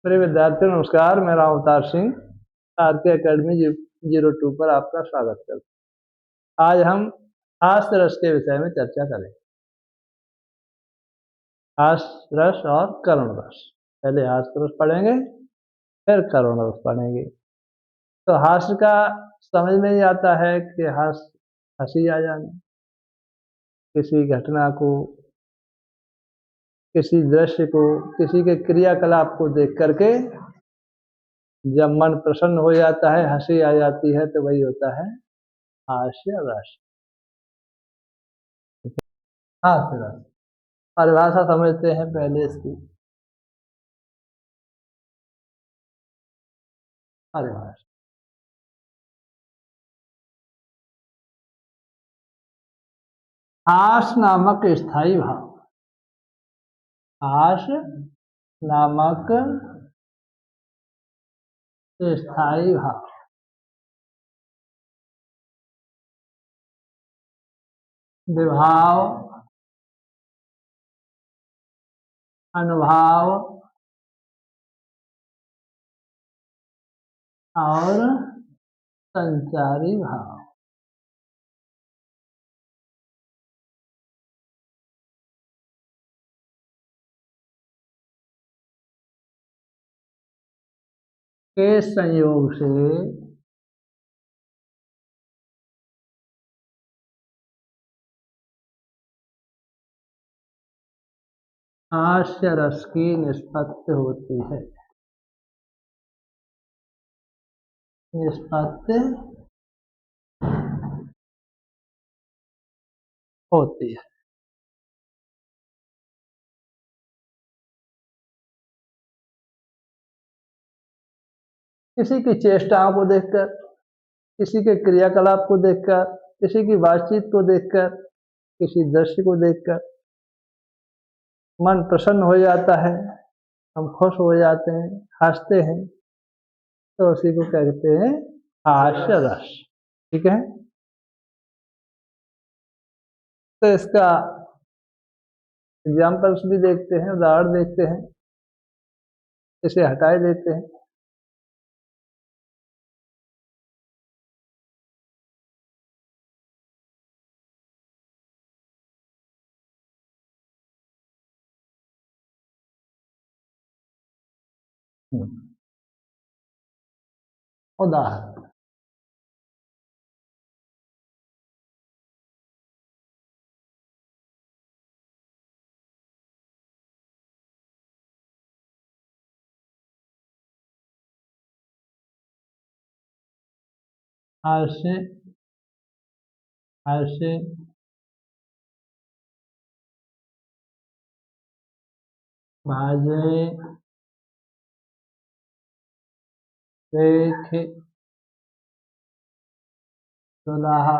मेरे विद्यार्थियों नमस्कार। मैं राम अवतार सिंह आर के अकेडमी 02 पर आपका स्वागत करता हूँ। आज हम हास्य रस के विषय में चर्चा करेंगे। हास्य रस और करुण रस। पहले हास्य रस पढ़ेंगे, फिर करुण रस पढ़ेंगे। तो हास्य का समझ में ही आता है कि हंसी आ जाना, किसी घटना को, किसी दृश्य को, किसी के क्रियाकलाप को देख करके जब मन प्रसन्न हो जाता है, हंसी आ जाती है, तो वही होता है हास्य रस। हास्य रस परिभाषा समझते हैं पहले इसकी परिभाषा। हास नामक स्थायी भाव। हास नामक स्थायी भाव विभाव, अनुभाव और संचारी भाव। के संयोग से हास्य रस की निष्पत्ति होती है। निष्पत्ति होती है। किसी की चेष्टाओं को देखकर, किसी के क्रियाकलाप को देखकर, किसी की बातचीत को देखकर, किसी दृश्य को देखकर मन प्रसन्न हो जाता है, हम खुश हो जाते हैं, हंसते हैं, तो उसी को कहते हैं हास्य रस। ठीक है। तो इसका एग्जाम्पल्स भी देखते हैं, उदाहरण देखते हैं, इसे हटाए देते हैं। उदाहरण हास्य, हास्य भाजे देख दुल्हा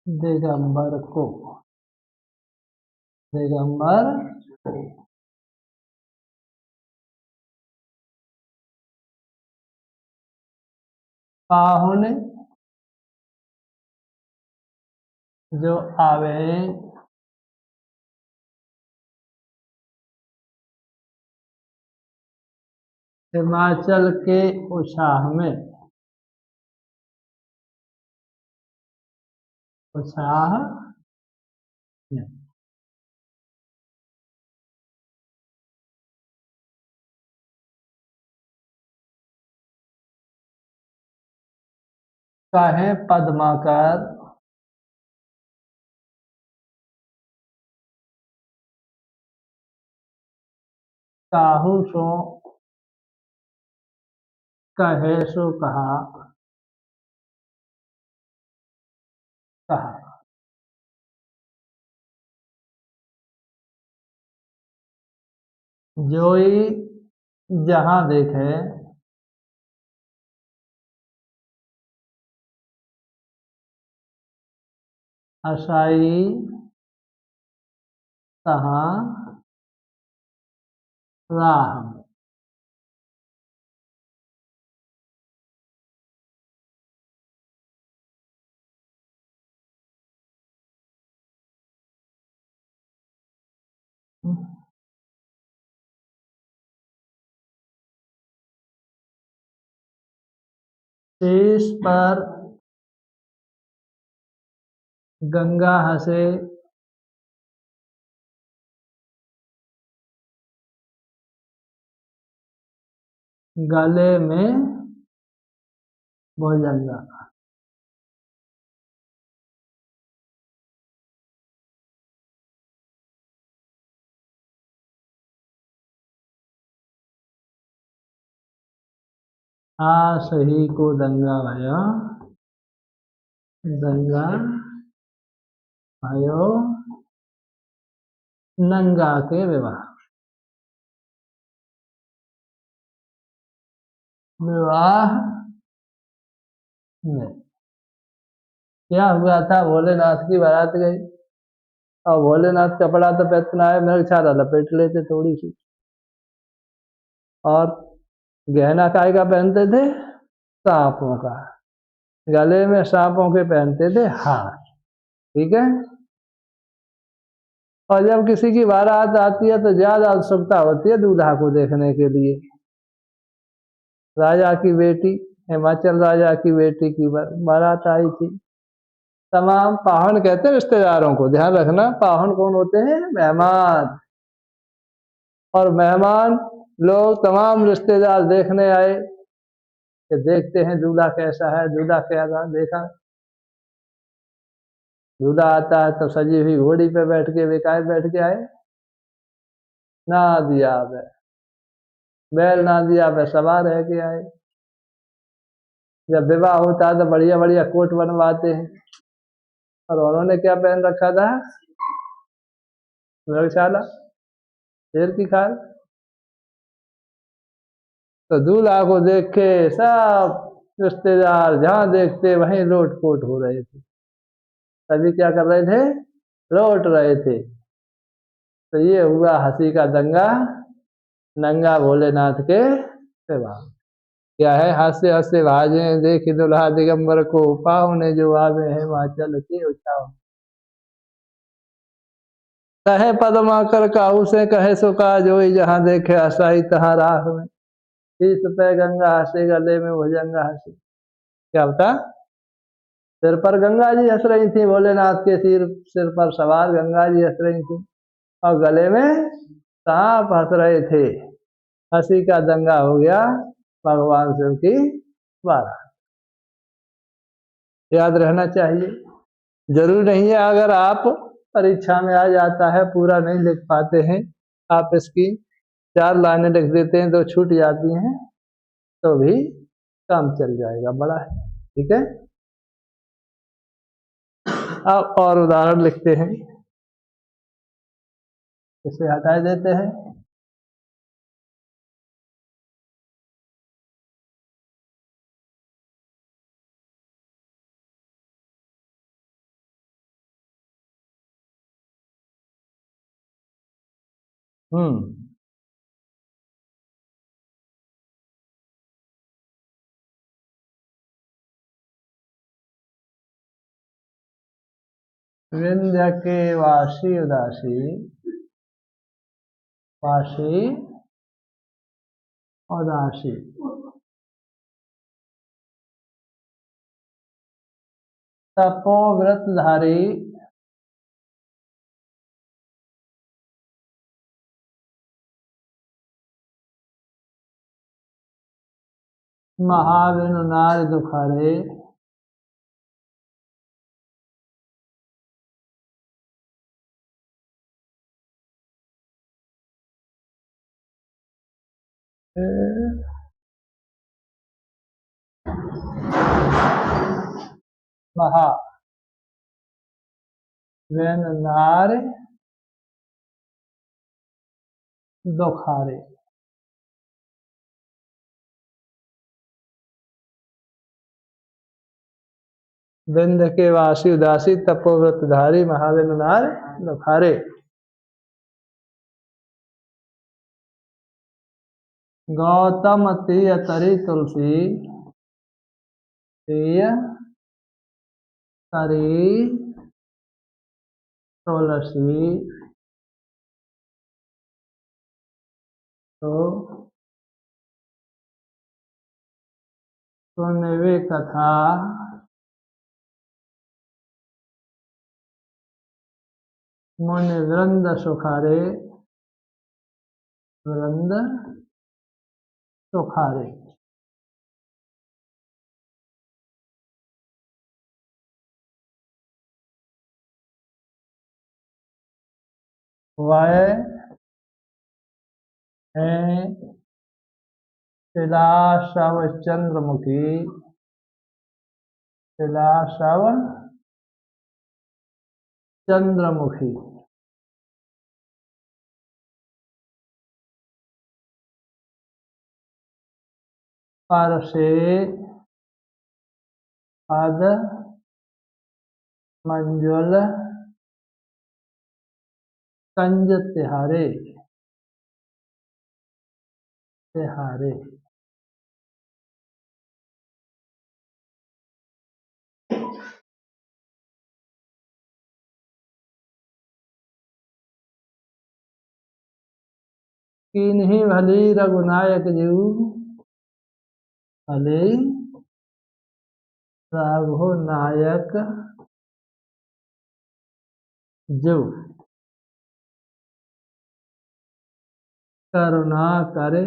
दिगंबर को, दिगंबर को पाहुन जो आवे हिमाचल के उत्साह में, उत्साह में कहे पद्माकर काहू सो कहे सो कहा, कहा जोई जहां देखे हसाई तहां राह में। शीश पर गंगा हंसे, गले में भुजंगा। आस ही को दंगा भयो, दंगा भयो नंगा के विवाह। विवाह में क्या हुआ था, भोलेनाथ की बारात गई और भोलेनाथ कपड़ा तो पहना है, मेरे छाला लपेट लेते थोड़ी सी, और गहना काय का पहनते थे, सांपों का, गले में सांपों के पहनते थे हार। ठीक है। और जब किसी की बारात आती है तो ज्यादा उत्सुकता होती है दूल्हा को देखने के लिए। राजा की बेटी, हिमाचल राजा की बेटी की बारात आई थी। तमाम पाहुन कहते हैं रिश्तेदारों को, ध्यान रखना पाहुन कौन होते हैं, मेहमान। और मेहमान लोग तमाम रिश्तेदार देखने आए कि देखते हैं दूल्हा कैसा है, दूल्हा क्या देखा। दूल्हा आता है तो सजी हुई घोड़ी पे बैठ के बेकायद बैठ के आए, ना दिया बैल ना दिया पे सवार रह के आए। जब विवाह होता है तो बढ़िया बढ़िया कोट बनवाते हैं, और उन्होंने क्या पहन रखा था, मृगशाला, शेर की खाल। तो दूल्हा को देख के सब रिश्तेदार जहां देखते वहीं लोट पोट हो रहे थे। सभी क्या कर रहे थे, लौट रहे थे। तो ये हुआ हंसी का दंगा, नंगा भोलेनाथ के विवाह। क्या है, हास्य हास्य भाजे देख दुल्हा दिगंबर को, पाँव ने जो आवे है वहां चल के उठाओ। कहे पदमा कर काहू से कहे सुका जोई, जहां देखे आशाई तहां राह में। शीश पे गंगा हंसे, गले में भुजंगा हंसे। क्या बता, सिर पर गंगा जी हंस रही थी, भोलेनाथ के सिर पर सवार गंगा जी हंस रही थी, और गले में सांप हंस रहे थे। हंसी का दंगा हो गया भगवान शिव की बारात। याद रहना चाहिए। जरूरी नहीं है अगर आप परीक्षा में आ जाता है, पूरा नहीं लिख पाते हैं, आप इसकी 4 लाइनें लिख देते हैं तो छूट जाती हैं, तो भी काम चल जाएगा, बड़ा है। ठीक है। अब और उदाहरण लिखते हैं, इसे हटा देते हैं। हम्म। विंध्य के वासी उदासी, वासी उदासी। तपोव्रतधारी महाविनु नार दुखारे, महा वेनु नार दुखारे। विंध्य के वासी उदासी, तपोव्रतधारी, महाविनु नार दुखारे। गौतम तीय तरी तुलसी, तीय तरी तुलसी, तो सुनवे कथा मुनि वृंद सुखारे, वृंद सुखारे। वह है शिलाशव चंद्रमुखी, शिलाशव चंद्रमुखी। पर से पद मंजुल कंज तिहारे, तिहारे। किन्हीं भली रघुनायक जीव, भले रघुनायक जीव करुणा करे,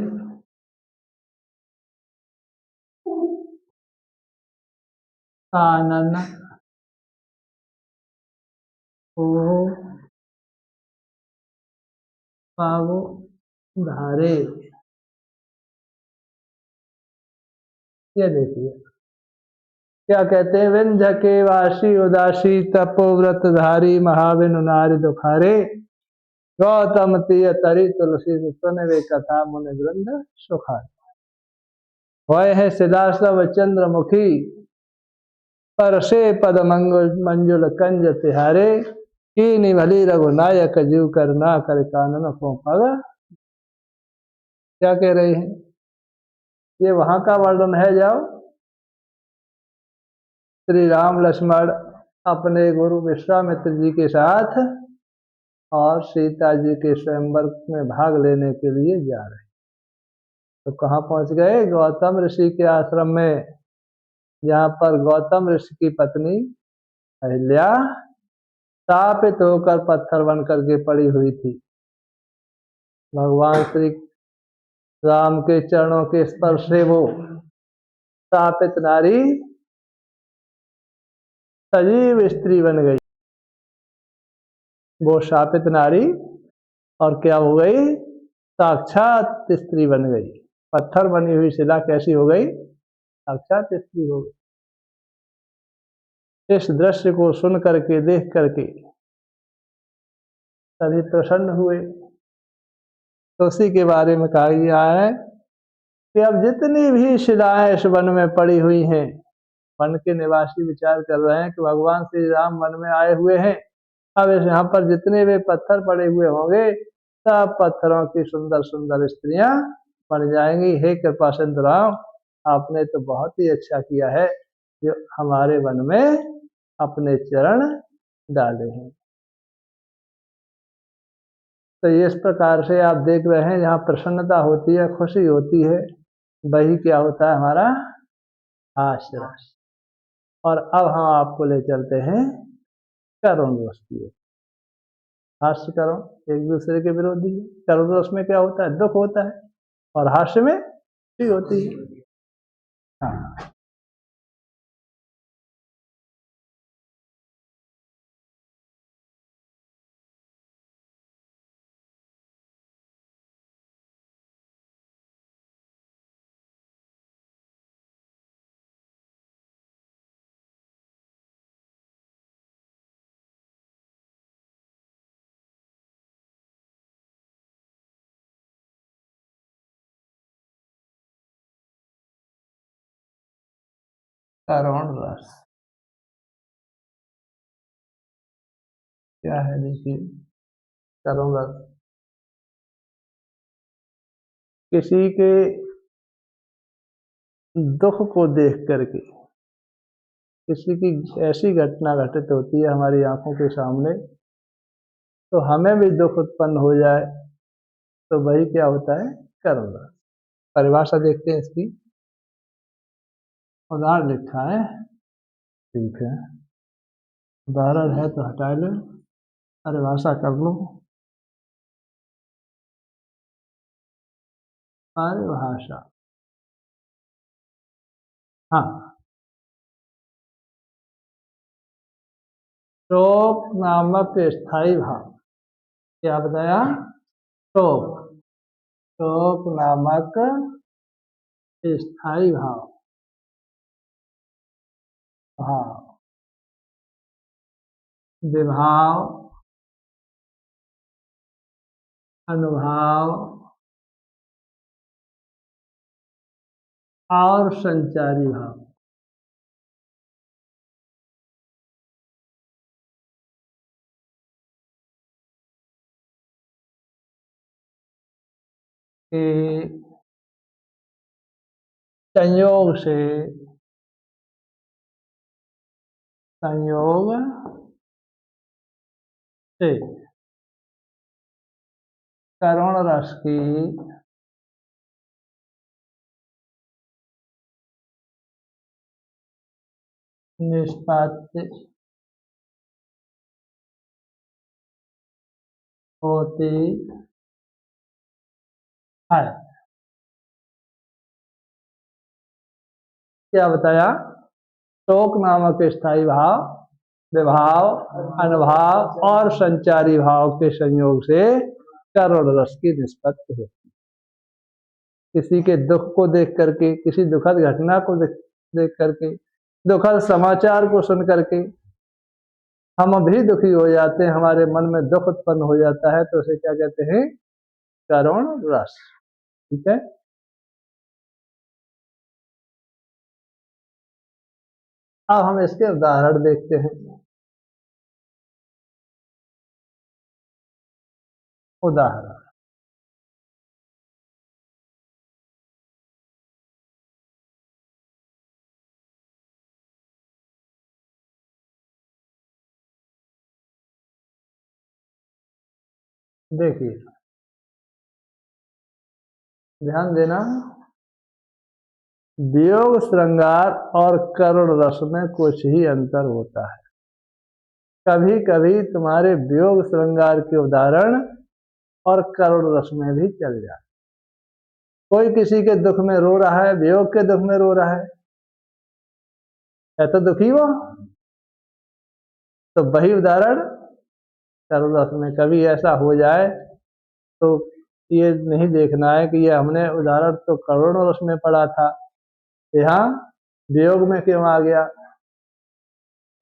कानन को पावो धारे। ये देखिए क्या कहते हैं, विंध्य के वासी उदासी तपोव्रत धारी महाविनु नारी दुखारे, गौतम तीय तरी तुलसी सुनवे कथा मुनि वृंद सुखारे। वह है शिलाशव चंद्रमुखी, पर से पद मंजुल कंज तिहारे, कीनी भली रघुनायक जीव करुणा कर कानन को पग। क्या कह रहे हैं, ये वहां का वर्णन है। जाओ, श्री राम लक्ष्मण अपने गुरु विश्वामित्र जी के साथ और सीता जी के स्वयंवर में भाग लेने के लिए जा रहे हैं। तो कहाँ पहुंच गए, गौतम ऋषि के आश्रम में, जहाँ पर गौतम ऋषि की पत्नी अहिल्या शापित होकर पत्थर बन करके पड़ी हुई थी। भगवान श्री राम के चरणों के स्पर्श से वो शापित नारी सजीव स्त्री बन गई। वो शापित नारी और क्या हो गई, साक्षात स्त्री बन गई। पत्थर बनी हुई शिला कैसी हो गई, साक्षात स्त्री हो गई। इस दृश्य को सुन करके, देख करके सभी प्रसन्न हुए। तो उसी के बारे में कहा गया है कि अब जितनी भी शिलाएं इस वन में पड़ी हुई हैं, वन के निवासी विचार कर रहे हैं कि भगवान श्री राम वन में आए हुए हैं, अब इस यहाँ पर जितने भी पत्थर पड़े हुए होंगे, सब पत्थरों की सुंदर सुंदर स्त्रियां बन जाएंगी। हे कृपा सिंधु राम, आपने तो बहुत ही अच्छा किया है जो हमारे वन में अपने चरण डाले हैं। तो इस प्रकार से आप देख रहे हैं, जहाँ प्रसन्नता होती है, खुशी होती है, वही क्या होता है, हमारा आश्रय। और अब हम आपको ले चलते हैं करुण रस की ओर। हास्य करुण एक दूसरे के विरोधी है। करुण रस में क्या होता है, दुख होता है, और हास्य में खुशी होती है। हाँ, करुण रस क्या है, देखिए करुण रस किसी के दुख को देख करके, किसी की ऐसी घटना घटित होती है हमारी आंखों के सामने, तो हमें भी दुख उत्पन्न हो जाए, तो वही क्या होता है, करुण रस। परिभाषा देखते हैं इसकी। उदाहरण लिखा है, ठीक है, उदाहरण है तो हटा लो, परिभाषा कर लो। परिभाषा, हाँ, शोक नामक स्थायी भाव, क्या बताया? शोक, शोक नामक स्थायी भाव, भाव, विभाव, अनुभाव और संचारी भाव। के संयोग से, संयोग से करुण रस की निष्पत्ति होती है। क्या बताया? शोक नामक स्थायी भाव, विभाव, अनुभाव और संचारी भाव के संयोग से करुण रस की निष्पत्ति होती है। किसी के दुख को देख करके, किसी दुखद घटना को देख करके, दुखद समाचार को सुन करके हम भी दुखी हो जाते हैं, हमारे मन में दुख उत्पन्न हो जाता है, तो उसे क्या कहते हैं? करुण रस। ठीक है, अब हम इसके उदाहरण देखते हैं। उदाहरण, देखिए, ध्यान देना, वियोग श्रृंगार और करुण रस में कुछ ही अंतर होता है। कभी कभी तुम्हारे वियोग श्रृंगार के उदाहरण और करुण रस में भी चल जाए। कोई किसी के दुख में रो रहा है, वियोग के दुख में रो रहा है तो दुखी वो, तो वही उदाहरण करुण रस में। कभी ऐसा हो जाए तो ये नहीं देखना है कि ये हमने उदाहरण तो करुण रस में पढ़ा था, यहाँ वियोग में क्यों आ गया।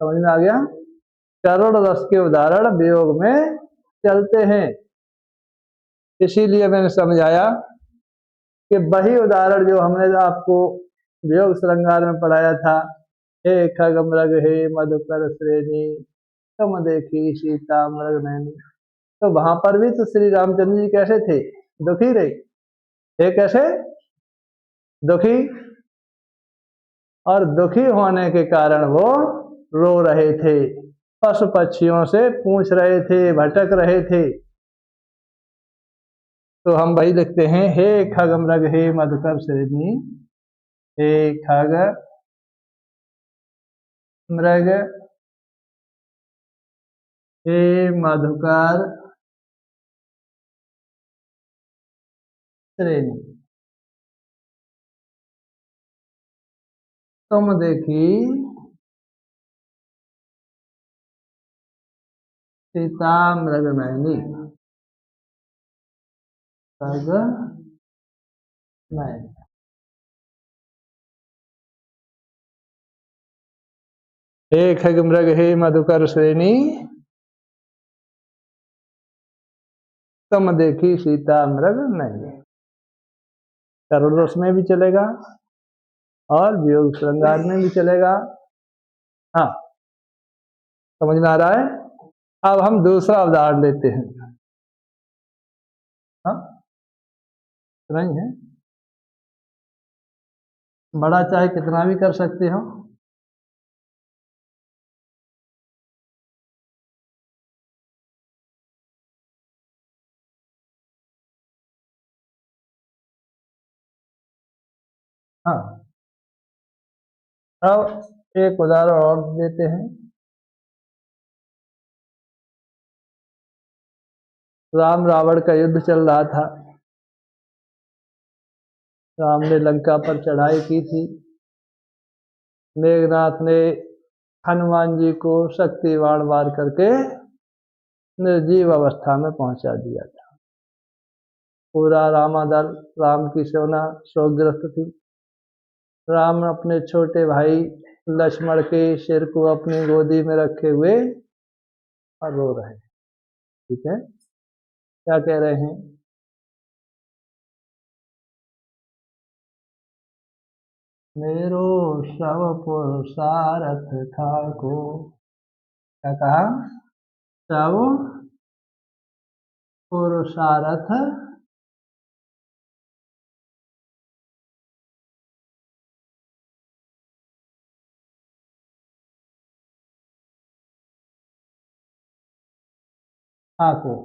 समझ में आ गया? करुण रस के उदाहरण वियोग में चलते हैं, इसीलिए मैंने समझाया कि वही उदाहरण जो हमने आपको वियोग श्रृंगार में पढ़ाया था, हे खगमृग हे मधुकर श्रेणी तुम देखी सीता मृग नैनी, तो वहां पर भी तो श्री रामचंद्र जी कैसे थे? दुखी रहे थे। कैसे दुखी? और दुखी होने के कारण वो रो रहे थे, पशु पक्षियों से पूछ रहे थे, भटक रहे थे। तो हम वही लिखते हैं, हे खगमृग हे मधुकर श्रेणी, हे खग मृग हे मधुकर श्रेणी तुम देखी सीता मृग नैनी, खग नैनी। हे खग मृग हे मधुकर श्रेणी तुम देखी सीता मृग नैनी, करुण रस में भी चलेगा और वियोग श्रृंगार में भी चलेगा। हाँ, समझ में आ रहा है? अब हम दूसरा उदाहरण लेते हैं। हाँ, नहीं है, बड़ा चाहे कितना भी कर सकते हो। हाँ, अब एक उदाहरण और देते हैं। राम रावण का युद्ध चल रहा था। राम ने लंका पर चढ़ाई की थी। मेघनाथ ने हनुमान जी को शक्ति बाण मार करके निर्जीव अवस्था में पहुंचा दिया था। पूरा रामादल, राम की सेना शोकग्रस्त थी। राम अपने छोटे भाई लक्ष्मण के सिर को अपनी गोदी में रखे हुए और रो रहे हैं। ठीक है, क्या कह रहे हैं? मेरो शव पुरुषारथ ठाको। क्या कहा? शव पुरुषारथ ठाको।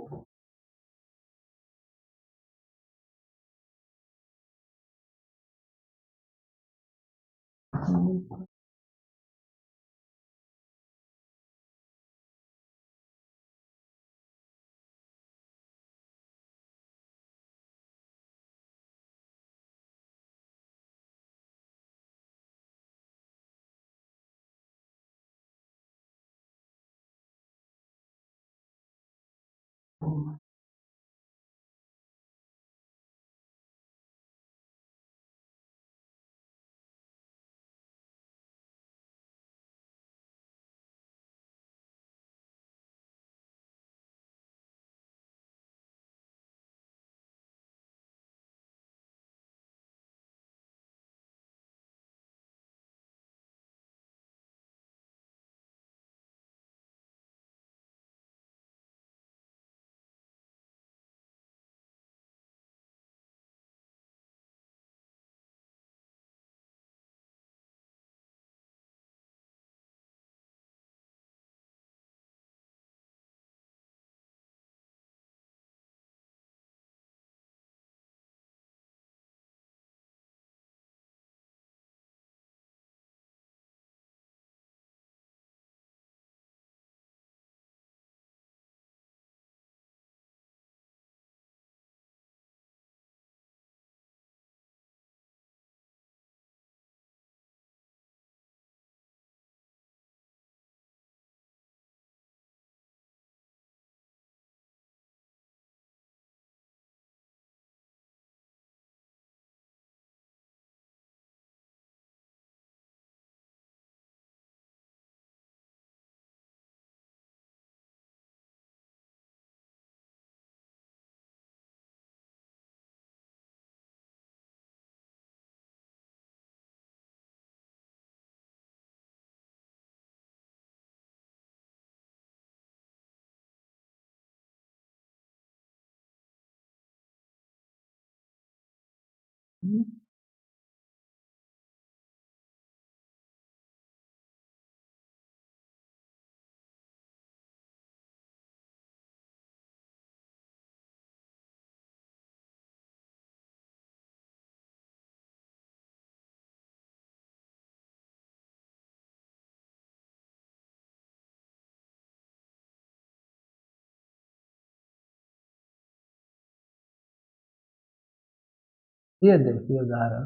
ये देखिए उदाहरण,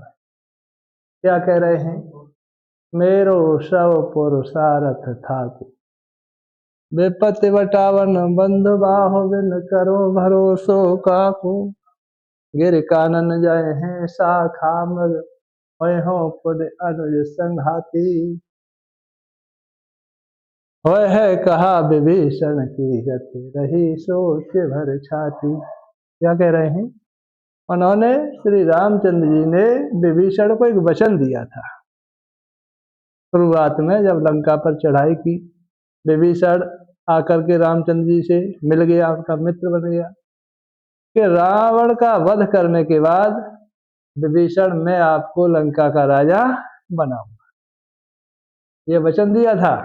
क्या कह रहे हैं? मेरो शव पुरुषारथ ठाकुर, विपत्ति बटावन बंधु बाहो बिन करो भरोसो काकू। गिर कानन जय हैं शाखा मृग, होय हो पुद अनुज संघाती। होय है कहा विभीषण की गति, रही सोच भर छाती। क्या कह रहे हैं? उन्होंने, श्री रामचंद्र जी ने विभीषण को एक वचन दिया था। शुरुआत में जब लंका पर चढ़ाई की, विभीषण आकर के रामचंद्र जी से मिल गया, उनका मित्र बन गया कि रावण का वध करने के बाद विभीषण मैं आपको लंका का राजा बनाऊंगा। ये वचन दिया था।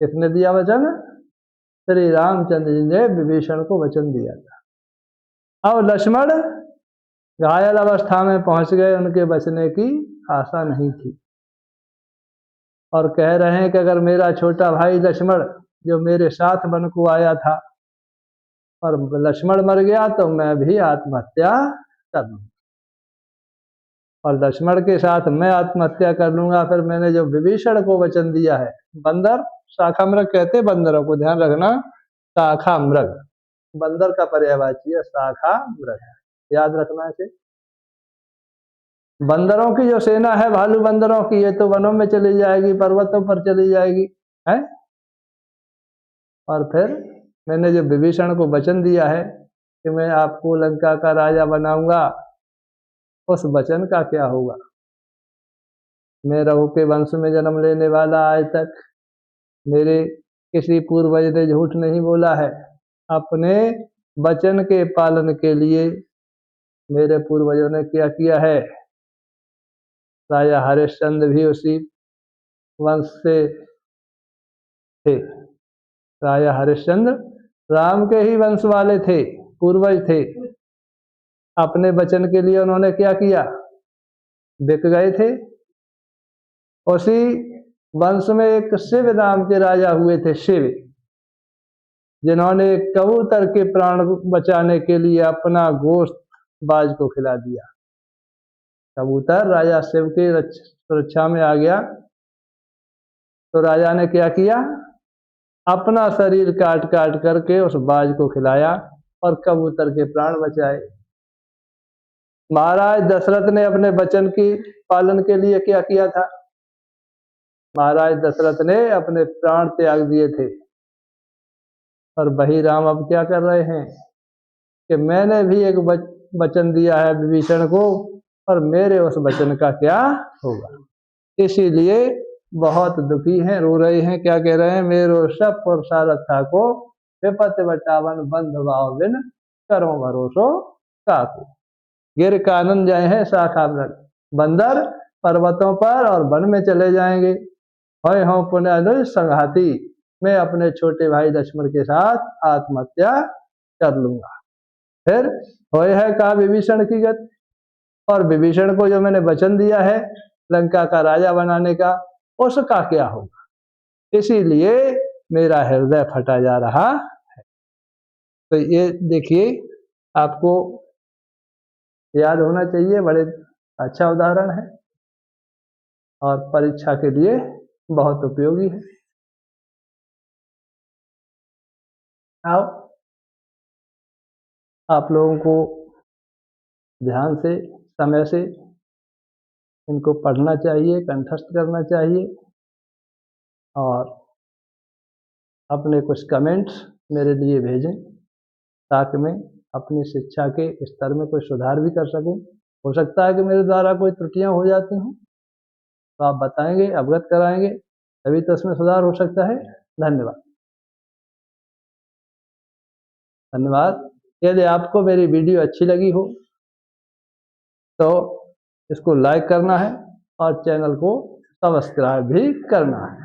किसने दिया वचन? श्री रामचंद्र जी ने विभीषण को वचन दिया था। अब लक्ष्मण घायल अवस्था में पहुंच गए, उनके बचने की आशा नहीं थी। और कह रहे हैं कि अगर मेरा छोटा भाई लक्ष्मण जो मेरे साथ वन को आया था और लक्ष्मण मर गया तो मैं भी आत्महत्या कर लूंगा, और लक्ष्मण के साथ मैं आत्महत्या कर लूंगा। फिर मैंने जो विभीषण को वचन दिया है, बंदर शाखा मृग कहते बंदरों को, ध्यान रखना, शाखा मृग बंदर का पर्यायवाची है, शाखा मृग, याद रखना इसे। बंदरों की जो सेना है, भालू बंदरों की, ये तो वनों में चली जाएगी, पर्वतों पर चली जाएगी, है। और फिर मैंने जो विभीषण को वचन दिया है कि मैं आपको लंका का राजा बनाऊंगा, उस वचन का क्या होगा। मैं रघु के वंश में जन्म लेने वाला, आज तक मेरे किसी पूर्वज ने झूठ नहीं बोला है। अपने वचन के पालन के लिए मेरे पूर्वजों ने क्या किया है। राजा हरिश्चंद्र भी उसी वंश से थे। राजा हरिश्चंद्र राम के ही वंश वाले थे, पूर्वज थे। अपने वचन के लिए उन्होंने क्या किया, बिक गए थे। उसी वंश में एक शिव नाम के राजा हुए थे, शिव, जिन्होंने कबूतर के प्राण बचाने के लिए अपना गोश्त बाज को खिला दिया। कबूतर राजा शिव की सुरक्षा में आ गया तो राजा ने क्या किया, अपना शरीर काट काट करके उस बाज को खिलाया और कबूतर के प्राण बचाए। महाराज दशरथ ने अपने वचन की पालन के लिए क्या किया था। महाराज दशरथ ने अपने प्राण त्याग दिए थे, और वही राम अब क्या कर रहे हैं कि मैंने भी एक वचन दिया है विभीषण को, और मेरे उस वचन का क्या होगा। इसीलिए बहुत दुखी हैं, रो रहे हैं। क्या कह रहे हैं, मेरो सब और सारथा को विपत बटावन बंध भाव बिन करो भरोसो काकू। गिर कानन जाए हैं शाखा मृग, बंदर पर्वतों पर और वन में चले जाएंगे। होय हो पुनः अनुज संघाती, मैं अपने छोटे भाई लक्ष्मण के साथ आत्महत्या कर लूंगा। फिर होय है कहा विभीषण की गति, और विभीषण को जो मैंने वचन दिया है लंका का राजा बनाने का, उसका क्या होगा। इसीलिए मेरा हृदय फटा जा रहा है। तो ये देखिए, आपको याद होना चाहिए, बड़े अच्छा उदाहरण है और परीक्षा के लिए बहुत उपयोगी है। आओ आप लोगों को ध्यान से, समय से इनको पढ़ना चाहिए, कंठस्थ करना चाहिए, और अपने कुछ कमेंट्स मेरे लिए भेजें ताकि मैं अपनी शिक्षा के स्तर में कोई सुधार भी कर सकूं। हो सकता है कि मेरे द्वारा कोई त्रुटियां हो जाती हों, तो आप बताएंगे, अवगत कराएंगे, तभी तो इसमें सुधार हो सकता है। धन्यवाद। धन्यवाद। यदि आपको मेरी वीडियो अच्छी लगी हो तो इसको लाइक करना है और चैनल को सब्सक्राइब भी करना है।